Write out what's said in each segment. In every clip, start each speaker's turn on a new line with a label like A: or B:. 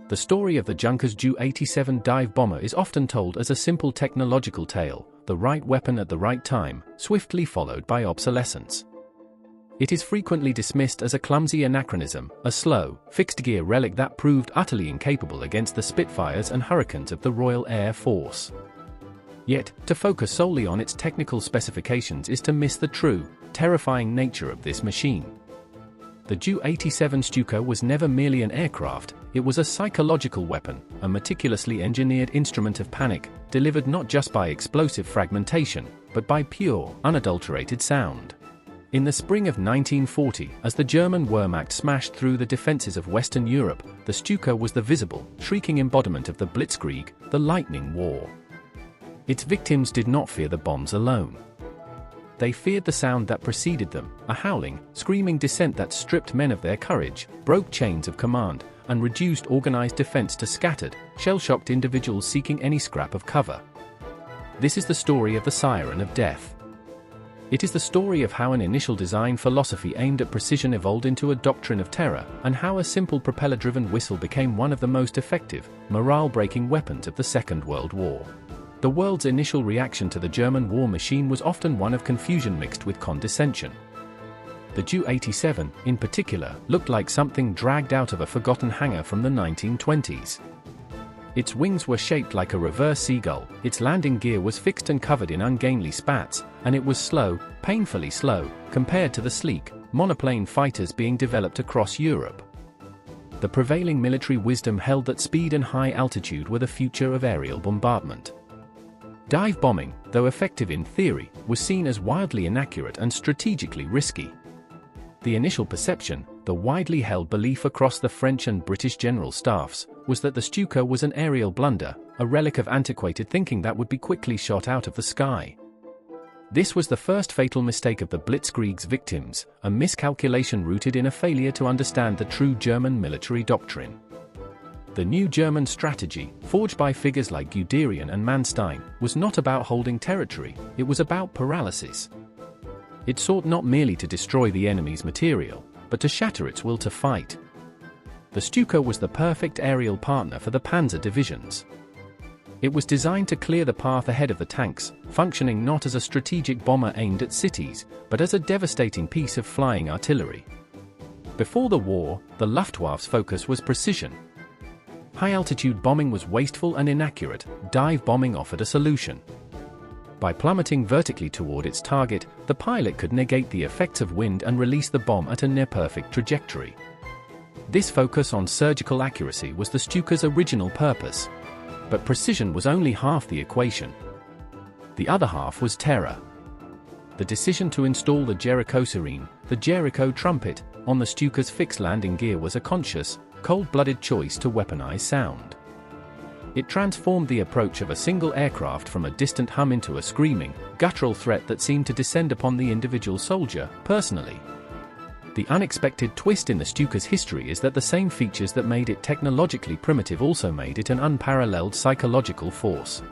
A: The story of the Junkers Ju-87 dive bomber is often told as a simple technological tale, the right weapon at the right time, swiftly followed by obsolescence. It is frequently dismissed as a clumsy anachronism, a slow, fixed-gear relic that proved utterly incapable against the Spitfires and Hurricanes of the Royal Air Force. Yet, to focus solely on its technical specifications is to miss the true, terrifying nature of this machine. The Ju-87 Stuka was never merely an aircraft, it was a psychological weapon, a meticulously engineered instrument of panic, delivered not just by explosive fragmentation, but by pure, unadulterated sound. In the spring of 1940, as the German Wehrmacht smashed through the defenses of Western Europe, the Stuka was the visible, shrieking embodiment of the Blitzkrieg, the lightning war. Its victims did not fear the bombs alone. They feared the sound that preceded them, a howling, screaming dissent that stripped men of their courage, broke chains of command, and reduced organized defense to scattered, shell-shocked individuals seeking any scrap of cover. This is the story of the Siren of Death. It is the story of how an initial design philosophy aimed at precision evolved into a doctrine of terror, and how a simple propeller-driven whistle became one of the most effective, morale-breaking weapons of the Second World War. The world's initial reaction to the German war machine was often one of confusion mixed with condescension. The Ju-87, in particular, looked like something dragged out of a forgotten hangar from the 1920s. Its wings were shaped like a reverse seagull, its landing gear was fixed and covered in ungainly spats, and it was slow, painfully slow, compared to the sleek, monoplane fighters being developed across Europe. The prevailing military wisdom held that speed and high altitude were the future of aerial bombardment. Dive bombing, though effective in theory, was seen as wildly inaccurate and strategically risky. The initial perception, the widely held belief across the French and British general staffs, was that the Stuka was an aerial blunder, a relic of antiquated thinking that would be quickly shot out of the sky. This was the first fatal mistake of the Blitzkrieg's victims, a miscalculation rooted in a failure to understand the true German military doctrine. The new German strategy, forged by figures like Guderian and Manstein, was not about holding territory, it was about paralysis. It sought not merely to destroy the enemy's material, but to shatter its will to fight. The Stuka was the perfect aerial partner for the panzer divisions. It was designed to clear the path ahead of the tanks, functioning not as a strategic bomber aimed at cities, but as a devastating piece of flying artillery. Before the war, the Luftwaffe's focus was precision. High-altitude bombing was wasteful and inaccurate, dive bombing offered a solution. By plummeting vertically toward its target, the pilot could negate the effects of wind and release the bomb at a near-perfect trajectory. This focus on surgical accuracy was the Stuka's original purpose. But precision was only half the equation. The other half was terror. The decision to install the Jericho Siren, the Jericho trumpet, on the Stuka's fixed landing gear was a conscious, cold-blooded choice to weaponize sound. It transformed the approach of a single aircraft from a distant hum into a screaming, guttural threat that seemed to descend upon the individual soldier, personally. The unexpected twist in the Stuka's history is that the same features that made it technologically primitive also made it an unparalleled psychological force.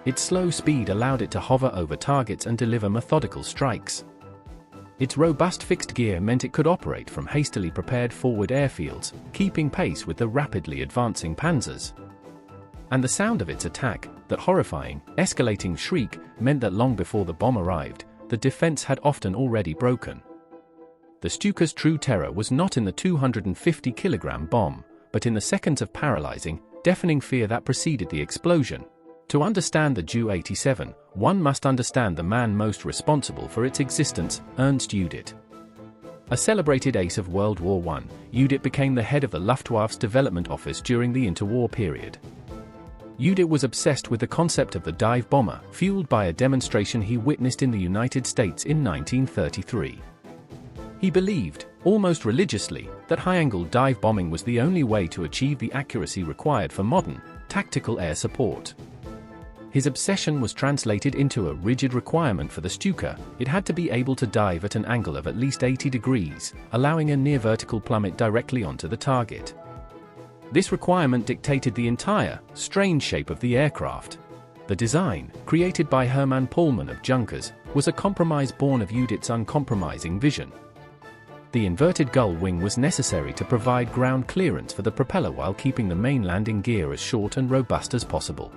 A: Its slow speed allowed it to hover over targets and deliver methodical strikes. Its robust fixed gear meant it could operate from hastily prepared forward airfields, keeping pace with the rapidly advancing panzers. And the sound of its attack, that horrifying, escalating shriek, meant that long before the bomb arrived, the defense had often already broken. The Stuka's true terror was not in the 250-kilogram bomb, but in the seconds of paralyzing, deafening fear that preceded the explosion. To understand the Ju-87, one must understand the man most responsible for its existence, Ernst Judith. A celebrated ace of World War I, Judith became the head of the Luftwaffe's development office during the interwar period. Judith was obsessed with the concept of the dive bomber, fueled by a demonstration he witnessed in the United States in 1933. He believed, almost religiously, that high-angle dive bombing was the only way to achieve the accuracy required for modern, tactical air support. His obsession was translated into a rigid requirement for the Stuka. It had to be able to dive at an angle of at least 80 degrees, allowing a near-vertical plummet directly onto the target. This requirement dictated the entire, strange shape of the aircraft. The design, created by Hermann Pohlmann of Junkers, was a compromise born of Judith's uncompromising vision. The inverted gull wing was necessary to provide ground clearance for the propeller while keeping the main landing gear as short and robust as possible.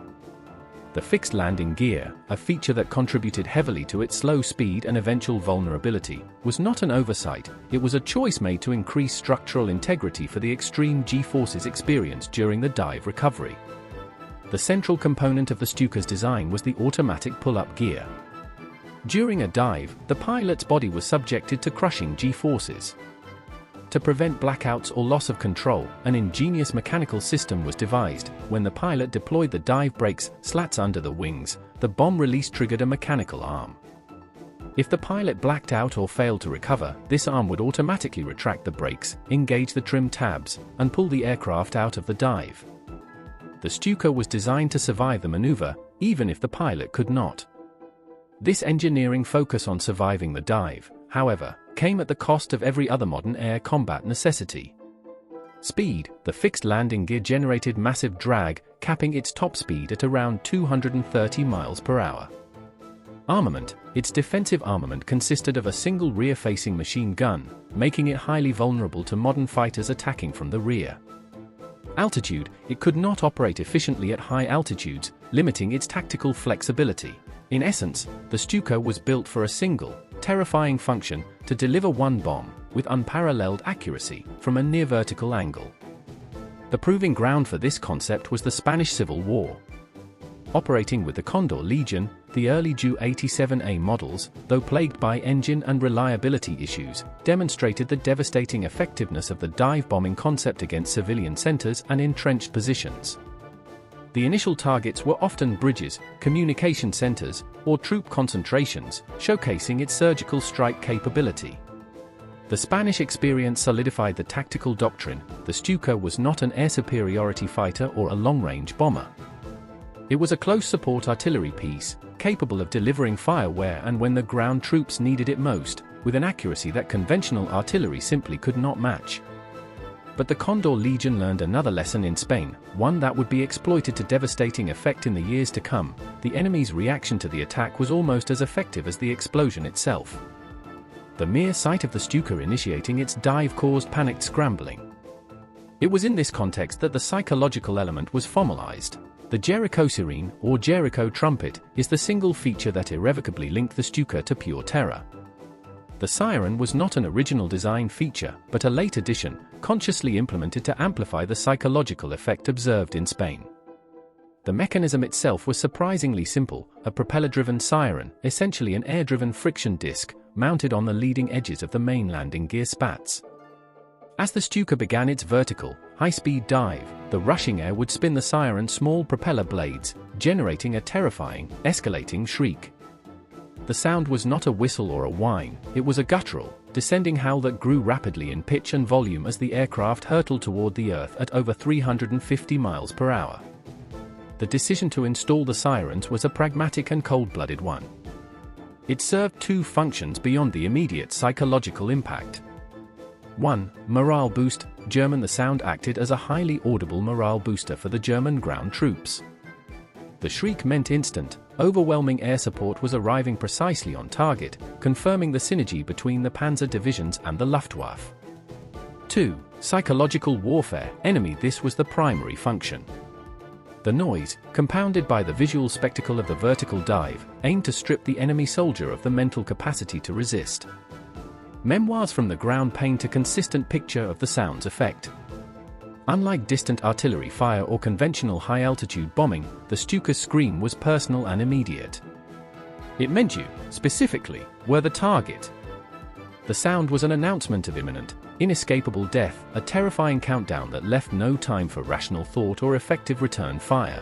A: The fixed landing gear, a feature that contributed heavily to its slow speed and eventual vulnerability, was not an oversight. It was a choice made to increase structural integrity for the extreme G-forces experienced during the dive recovery. The central component of the Stuka's design was the automatic pull-up gear. During a dive, the pilot's body was subjected to crushing G-forces. To prevent blackouts or loss of control, an ingenious mechanical system was devised. When the pilot deployed the dive brakes, slats under the wings, the bomb release triggered a mechanical arm. If the pilot blacked out or failed to recover, this arm would automatically retract the brakes, engage the trim tabs, and pull the aircraft out of the dive. The Stuka was designed to survive the maneuver, even if the pilot could not. This engineering focus on surviving the dive, however, came at the cost of every other modern air combat necessity. Speed: the fixed landing gear generated massive drag, capping its top speed at around 230 miles per hour. Armament: its defensive armament consisted of a single rear-facing machine gun, making it highly vulnerable to modern fighters attacking from the rear. Altitude: it could not operate efficiently at high altitudes, limiting its tactical flexibility. In essence, the Stuka was built for a single, terrifying function: to deliver one bomb, with unparalleled accuracy, from a near-vertical angle. The proving ground for this concept was the Spanish Civil War. Operating with the Condor Legion, the early Ju-87A models, though plagued by engine and reliability issues, demonstrated the devastating effectiveness of the dive bombing concept against civilian centers and entrenched positions. The initial targets were often bridges, communication centers, or troop concentrations, showcasing its surgical strike capability. The Spanish experience solidified the tactical doctrine: the Stuka was not an air superiority fighter or a long-range bomber. It was a close support artillery piece, capable of delivering fire where and when the ground troops needed it most, with an accuracy that conventional artillery simply could not match. But the Condor Legion learned another lesson in Spain, one that would be exploited to devastating effect in the years to come. The enemy's reaction to the attack was almost as effective as the explosion itself. The mere sight of the Stuka initiating its dive caused panicked scrambling. It was in this context that the psychological element was formalized. The Jericho Siren, or Jericho trumpet, is the single feature that irrevocably linked the Stuka to pure terror. The siren was not an original design feature, but a late addition, consciously implemented to amplify the psychological effect observed in Spain. The mechanism itself was surprisingly simple: a propeller-driven siren, essentially an air-driven friction disc, mounted on the leading edges of the main landing gear spats. As the Stuka began its vertical, high-speed dive, the rushing air would spin the siren's small propeller blades, generating a terrifying, escalating shriek. The sound was not a whistle or a whine, it was a guttural, descending howl that grew rapidly in pitch and volume as the aircraft hurtled toward the Earth at over 350 miles per hour. The decision to install the sirens was a pragmatic and cold-blooded one. It served two functions beyond the immediate psychological impact. 1. Morale boost. German: the sound acted as a highly audible morale booster for the German ground troops. The shriek meant instant, overwhelming air support was arriving precisely on target, confirming the synergy between the Panzer divisions and the Luftwaffe. 2. Psychological warfare. Enemy: this was the primary function. The noise, compounded by the visual spectacle of the vertical dive, aimed to strip the enemy soldier of the mental capacity to resist. Memoirs from the ground paint a consistent picture of the sound's effect. Unlike distant artillery fire or conventional high-altitude bombing, the Stuka's scream was personal and immediate. It meant you, specifically, were the target. The sound was an announcement of imminent, inescapable death, a terrifying countdown that left no time for rational thought or effective return fire.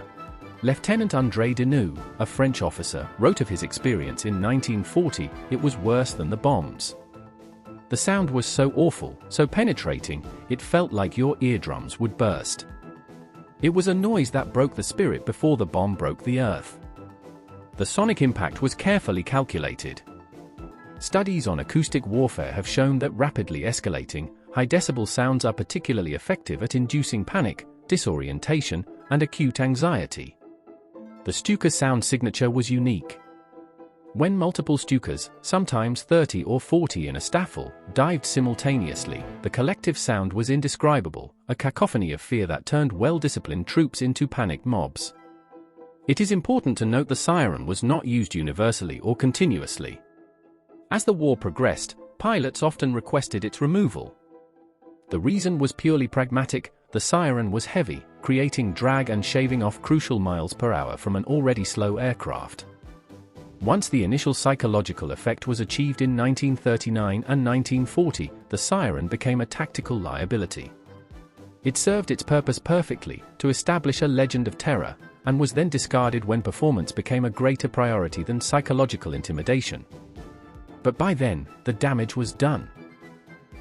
A: Lieutenant André Deneux, a French officer, wrote of his experience in 1940, "It was worse than the bombs. The sound was so awful, so penetrating, it felt like your eardrums would burst. It was a noise that broke the spirit before the bomb broke the earth." The sonic impact was carefully calculated. Studies on acoustic warfare have shown that rapidly escalating, high-decibel sounds are particularly effective at inducing panic, disorientation, and acute anxiety. The Stuka sound signature was unique. When multiple Stukas, sometimes 30 or 40 in a staffel, dived simultaneously, the collective sound was indescribable, a cacophony of fear that turned well-disciplined troops into panicked mobs. It is important to note the siren was not used universally or continuously. As the war progressed, pilots often requested its removal. The reason was purely pragmatic: the siren was heavy, creating drag and shaving off crucial miles per hour from an already slow aircraft. Once the initial psychological effect was achieved in 1939 and 1940, the siren became a tactical liability. It served its purpose perfectly, to establish a legend of terror, and was then discarded when performance became a greater priority than psychological intimidation. But by then, the damage was done.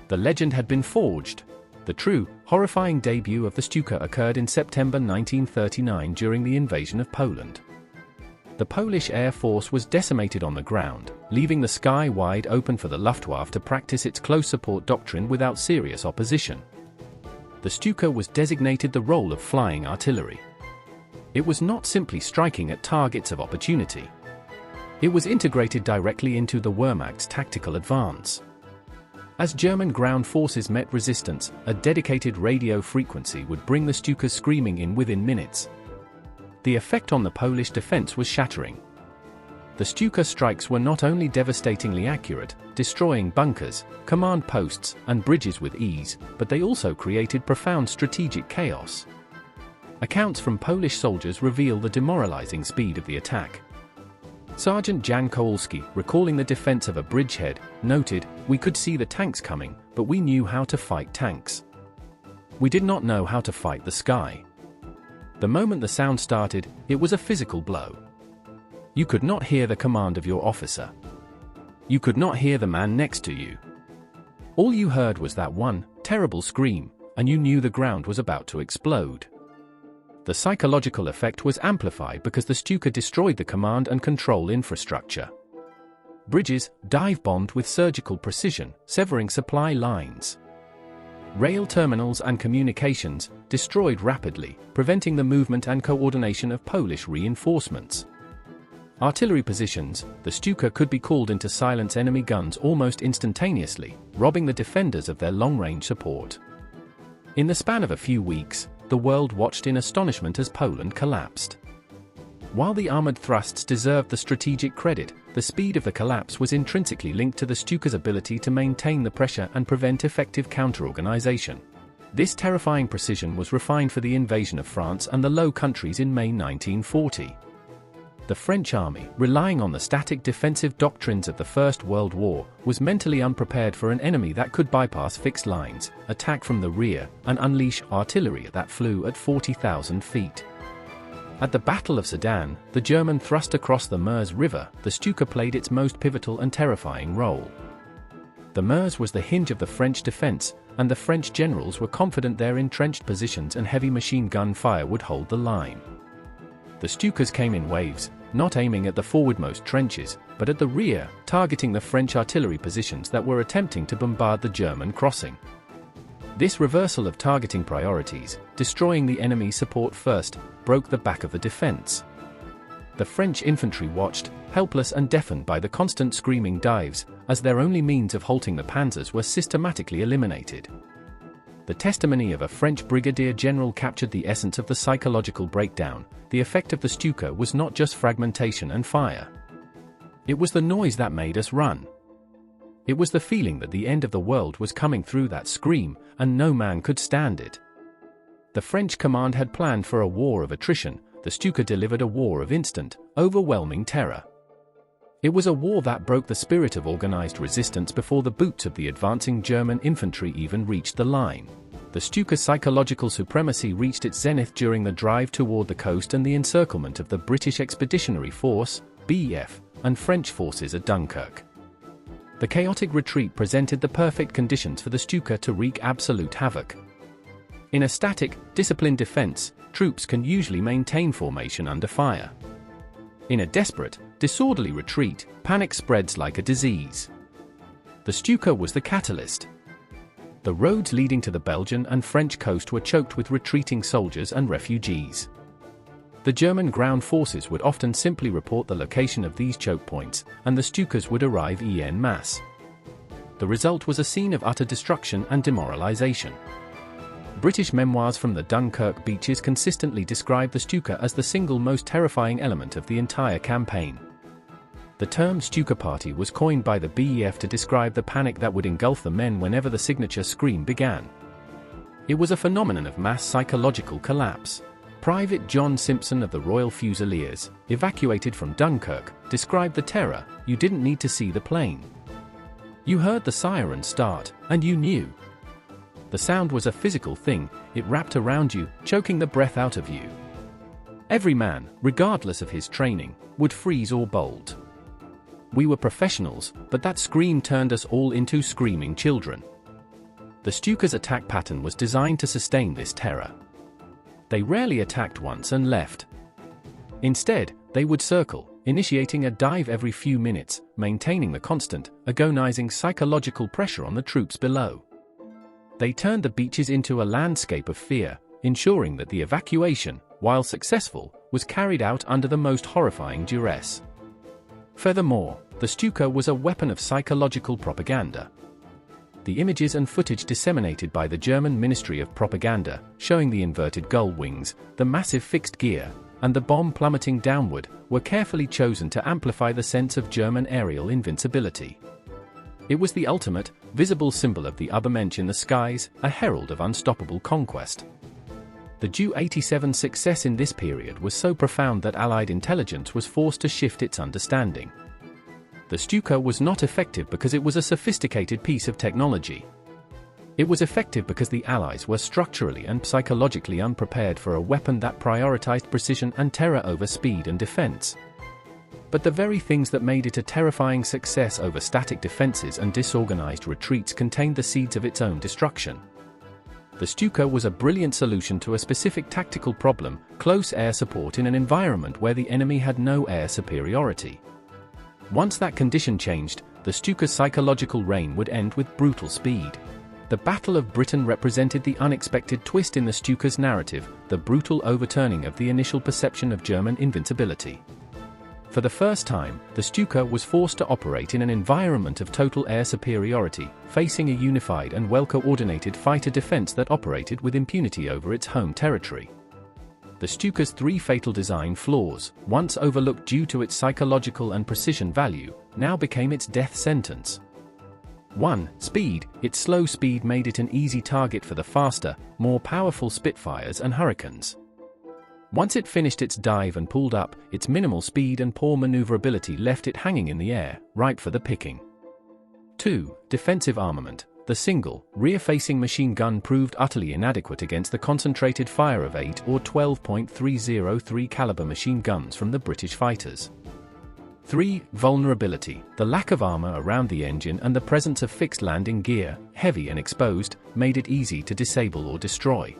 A: The legend had been forged. The true, horrifying debut of the Stuka occurred in September 1939 during the invasion of Poland. The Polish Air Force was decimated on the ground, leaving the sky wide open for the Luftwaffe to practice its close support doctrine without serious opposition. The Stuka was designated the role of flying artillery. It was not simply striking at targets of opportunity. It was integrated directly into the Wehrmacht's tactical advance. As German ground forces met resistance, a dedicated radio frequency would bring the Stukas screaming in within minutes. The effect on the Polish defense was shattering. The Stuka strikes were not only devastatingly accurate, destroying bunkers, command posts, and bridges with ease, but they also created profound strategic chaos. Accounts from Polish soldiers reveal the demoralizing speed of the attack. Sergeant Jan Kowalski, recalling the defense of a bridgehead, noted, "We could see the tanks coming, but we knew how to fight tanks. We did not know how to fight the sky." The moment the sound started, it was a physical blow. You could not hear the command of your officer. You could not hear the man next to you. All you heard was that one terrible scream, and you knew the ground was about to explode. The psychological effect was amplified because the Stuka destroyed the command and control infrastructure. Bridges dive-bombed with surgical precision, severing supply lines. Rail terminals and communications destroyed rapidly, preventing the movement and coordination of Polish reinforcements. Artillery positions, the Stuka could be called in to silence enemy guns almost instantaneously, robbing the defenders of their long-range support. In the span of a few weeks, the world watched in astonishment as Poland collapsed. While the armored thrusts deserved the strategic credit, the speed of the collapse was intrinsically linked to the Stuka's ability to maintain the pressure and prevent effective counter-organization. This terrifying precision was refined for the invasion of France and the Low Countries in May 1940. The French army, relying on the static defensive doctrines of the First World War, was mentally unprepared for an enemy that could bypass fixed lines, attack from the rear, and unleash artillery that flew at 40,000 feet. At the Battle of Sedan, the German thrust across the Meuse River, the Stuka played its most pivotal and terrifying role. The Meuse was the hinge of the French defense, and the French generals were confident their entrenched positions and heavy machine gun fire would hold the line. The Stukas came in waves, not aiming at the forwardmost trenches, but at the rear, targeting the French artillery positions that were attempting to bombard the German crossing. This reversal of targeting priorities, destroying the enemy's support first, broke the back of the defense. The French infantry watched, helpless and deafened by the constant screaming dives, as their only means of halting the panzers were systematically eliminated. The testimony of a French brigadier general captured the essence of the psychological breakdown. The effect of the Stuka was not just fragmentation and fire. It was the noise that made us run. It was the feeling that the end of the world was coming through that scream, and no man could stand it. The French command had planned for a war of attrition. The Stuka delivered a war of instant, overwhelming terror. It was a war that broke the spirit of organized resistance before the boots of the advancing German infantry even reached the line. The Stuka's psychological supremacy reached its zenith during the drive toward the coast and the encirclement of the British Expeditionary Force, BEF, and French forces at Dunkirk. The chaotic retreat presented the perfect conditions for the Stuka to wreak absolute havoc. In a static, disciplined defense, troops can usually maintain formation under fire. In a desperate, disorderly retreat, panic spreads like a disease. The Stuka was the catalyst. The roads leading to the Belgian and French coast were choked with retreating soldiers and refugees. The German ground forces would often simply report the location of these choke points, and the Stukas would arrive en masse. The result was a scene of utter destruction and demoralization. British memoirs from the Dunkirk beaches consistently describe the Stuka as the single most terrifying element of the entire campaign. The term Stuka Party was coined by the BEF to describe the panic that would engulf the men whenever the signature scream began. It was a phenomenon of mass psychological collapse. Private John Simpson of the Royal Fusiliers, evacuated from Dunkirk, described the terror: "You didn't need to see the plane. You heard the siren start, and you knew. The sound was a physical thing, it wrapped around you, choking the breath out of you. Every man, regardless of his training, would freeze or bolt. We were professionals, but that scream turned us all into screaming children." The Stuka's attack pattern was designed to sustain this terror. They rarely attacked once and left. Instead, they would circle, initiating a dive every few minutes, maintaining the constant, agonizing psychological pressure on the troops below. They turned the beaches into a landscape of fear, ensuring that the evacuation, while successful, was carried out under the most horrifying duress. Furthermore, the Stuka was a weapon of psychological propaganda. The images and footage disseminated by the German Ministry of Propaganda, showing the inverted gull wings, the massive fixed gear, and the bomb plummeting downward, were carefully chosen to amplify the sense of German aerial invincibility. It was the ultimate, visible symbol of the Übermensch in the skies, a herald of unstoppable conquest. The WWII success in this period was so profound that Allied intelligence was forced to shift its understanding. The Stuka was not effective because it was a sophisticated piece of technology. It was effective because the Allies were structurally and psychologically unprepared for a weapon that prioritized precision and terror over speed and defense. But the very things that made it a terrifying success over static defenses and disorganized retreats contained the seeds of its own destruction. The Stuka was a brilliant solution to a specific tactical problem: close air support in an environment where the enemy had no air superiority. Once that condition changed, the Stuka's psychological reign would end with brutal speed. The Battle of Britain represented the unexpected twist in the Stuka's narrative, the brutal overturning of the initial perception of German invincibility. For the first time, the Stuka was forced to operate in an environment of total air superiority, facing a unified and well-coordinated fighter defense that operated with impunity over its home territory. The Stuka's three fatal design flaws, once overlooked due to its psychological and precision value, now became its death sentence. 1. Speed. Its slow speed made it an easy target for the faster, more powerful Spitfires and Hurricanes. Once it finished its dive and pulled up, its minimal speed and poor maneuverability left it hanging in the air, ripe for the picking. 2. Defensive armament. The single, rear-facing machine gun proved utterly inadequate against the concentrated fire of 8 or 12.303 caliber machine guns from the British fighters. 3. Vulnerability. The lack of armor around the engine and the presence of fixed landing gear, heavy and exposed, made it easy to disable or destroy.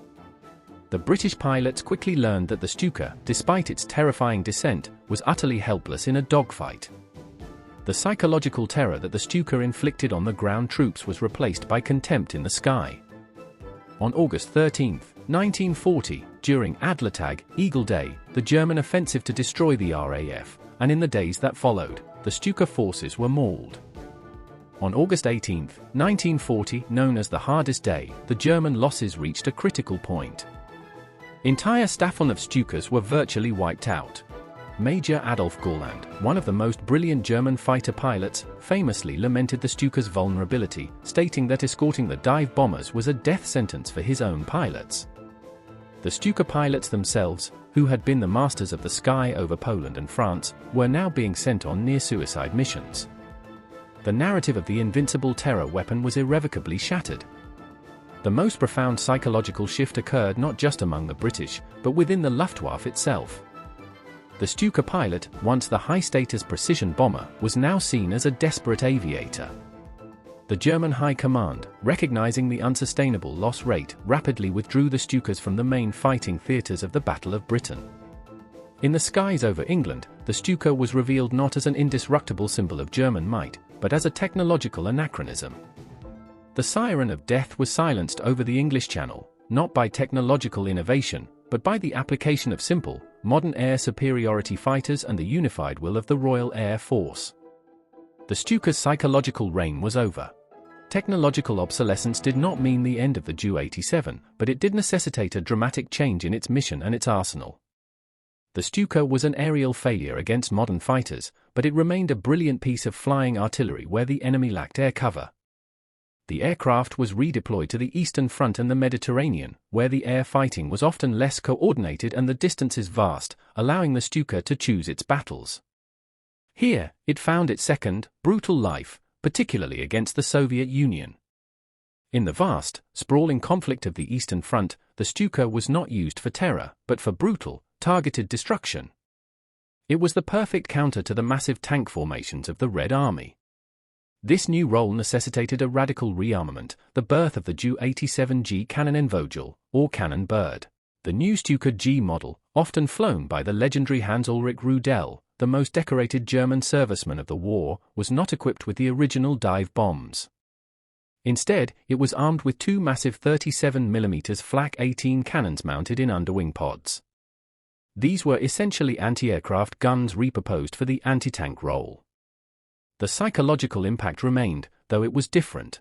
A: The British pilots quickly learned that the Stuka, despite its terrifying descent, was utterly helpless in a dogfight. The psychological terror that the Stuka inflicted on the ground troops was replaced by contempt in the sky. On August 13, 1940, during Adlertag, Eagle Day, the German offensive to destroy the RAF, and in the days that followed, the Stuka forces were mauled. On August 18, 1940, known as the hardest day, the German losses reached a critical point. Entire Staffeln of Stukas were virtually wiped out. Major Adolf Gauland, one of the most brilliant German fighter pilots, famously lamented the Stuka's vulnerability, stating that escorting the dive bombers was a death sentence for his own pilots. The Stuka pilots themselves, who had been the masters of the sky over Poland and France, were now being sent on near-suicide missions. The narrative of the invincible terror weapon was irrevocably shattered. The most profound psychological shift occurred not just among the British, but within the Luftwaffe itself. The Stuka pilot, once the high-status precision bomber, was now seen as a desperate aviator. The German High Command, recognizing the unsustainable loss rate, rapidly withdrew the Stukas from the main fighting theaters of the Battle of Britain. In the skies over England, the Stuka was revealed not as an indestructible symbol of German might, but as a technological anachronism. The siren of death was silenced over the English Channel, not by technological innovation, but by the application of simple, modern air superiority fighters and the unified will of the Royal Air Force. The Stuka's psychological reign was over. Technological obsolescence did not mean the end of the Ju-87, but it did necessitate a dramatic change in its mission and its arsenal. The Stuka was an aerial failure against modern fighters, but it remained a brilliant piece of flying artillery where the enemy lacked air cover. The aircraft was redeployed to the Eastern Front and the Mediterranean, where the air fighting was often less coordinated and the distances vast, allowing the Stuka to choose its battles. Here, it found its second, brutal life, particularly against the Soviet Union. In the vast, sprawling conflict of the Eastern Front, the Stuka was not used for terror, but for brutal, targeted destruction. It was the perfect counter to the massive tank formations of the Red Army. This new role necessitated a radical rearmament, the birth of the Ju-87G Kanonenvogel, or Cannon Bird. The new Stuka G model, often flown by the legendary Hans-Ulrich Rudel, the most decorated German serviceman of the war, was not equipped with the original dive bombs. Instead, it was armed with two massive 37mm Flak 18 cannons mounted in underwing pods. These were essentially anti-aircraft guns repurposed for the anti-tank role. The psychological impact remained, though it was different.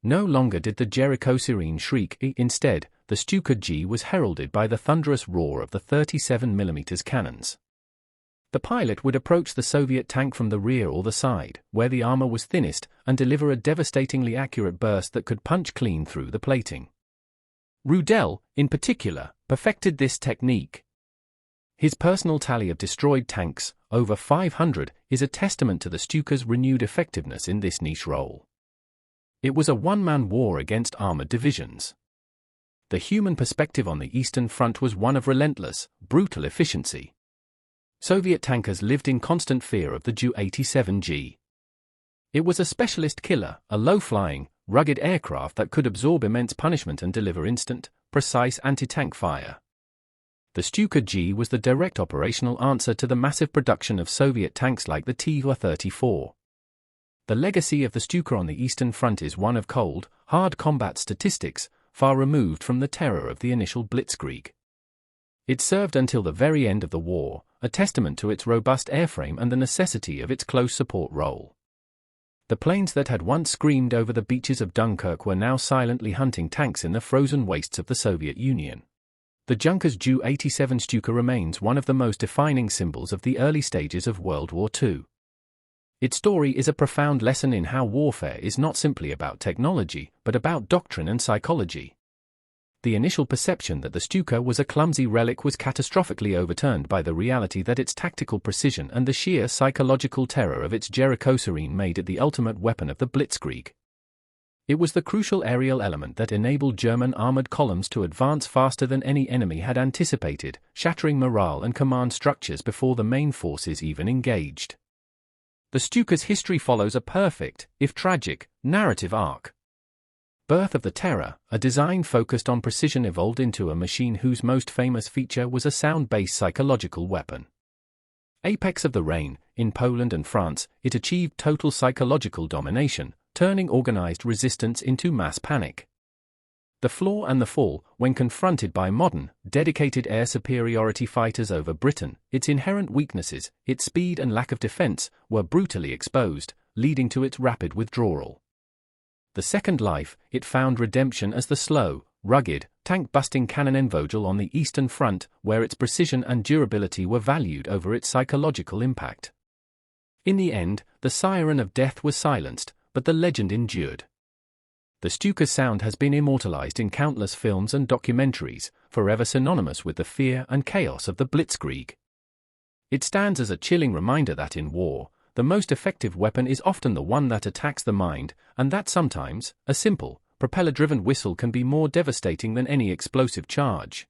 A: No longer did the Jericho Siren shriek, instead, the Stuka G was heralded by the thunderous roar of the 37mm cannons. The pilot would approach the Soviet tank from the rear or the side, where the armor was thinnest, and deliver a devastatingly accurate burst that could punch clean through the plating. Rudel, in particular, perfected this technique. His personal tally of destroyed tanks, over 500, is a testament to the Stuka's renewed effectiveness in this niche role. It was a one-man war against armored divisions. The human perspective on the Eastern Front was one of relentless, brutal efficiency. Soviet tankers lived in constant fear of the Ju-87G. It was a specialist killer, a low-flying, rugged aircraft that could absorb immense punishment and deliver instant, precise anti-tank fire. The Stuka G was the direct operational answer to the massive production of Soviet tanks like the Tu-34. The legacy of the Stuka on the Eastern Front is one of cold, hard combat statistics, far removed from the terror of the initial Blitzkrieg. It served until the very end of the war, a testament to its robust airframe and the necessity of its close support role. The planes that had once screamed over the beaches of Dunkirk were now silently hunting tanks in the frozen wastes of the Soviet Union. The Junkers Ju-87 Stuka remains one of the most defining symbols of the early stages of World War II. Its story is a profound lesson in how warfare is not simply about technology, but about doctrine and psychology. The initial perception that the Stuka was a clumsy relic was catastrophically overturned by the reality that its tactical precision and the sheer psychological terror of its Jericho Siren made it the ultimate weapon of the Blitzkrieg. It was the crucial aerial element that enabled German armored columns to advance faster than any enemy had anticipated, shattering morale and command structures before the main forces even engaged. The Stuka's history follows a perfect, if tragic, narrative arc. Birth of the Terror, a design focused on precision, evolved into a machine whose most famous feature was a sound-based psychological weapon. Apex of the reign, in Poland and France, it achieved total psychological domination, turning organized resistance into mass panic. The flaw and the fall, when confronted by modern, dedicated air superiority fighters over Britain, its inherent weaknesses, its speed and lack of defense, were brutally exposed, leading to its rapid withdrawal. The second life, it found redemption as the slow, rugged, tank-busting Kanonenvogel on the Eastern Front, where its precision and durability were valued over its psychological impact. In the end, the siren of death was silenced, but the legend endured. The Stuka's sound has been immortalized in countless films and documentaries, forever synonymous with the fear and chaos of the Blitzkrieg. It stands as a chilling reminder that in war, the most effective weapon is often the one that attacks the mind, and that sometimes, a simple, propeller-driven whistle can be more devastating than any explosive charge.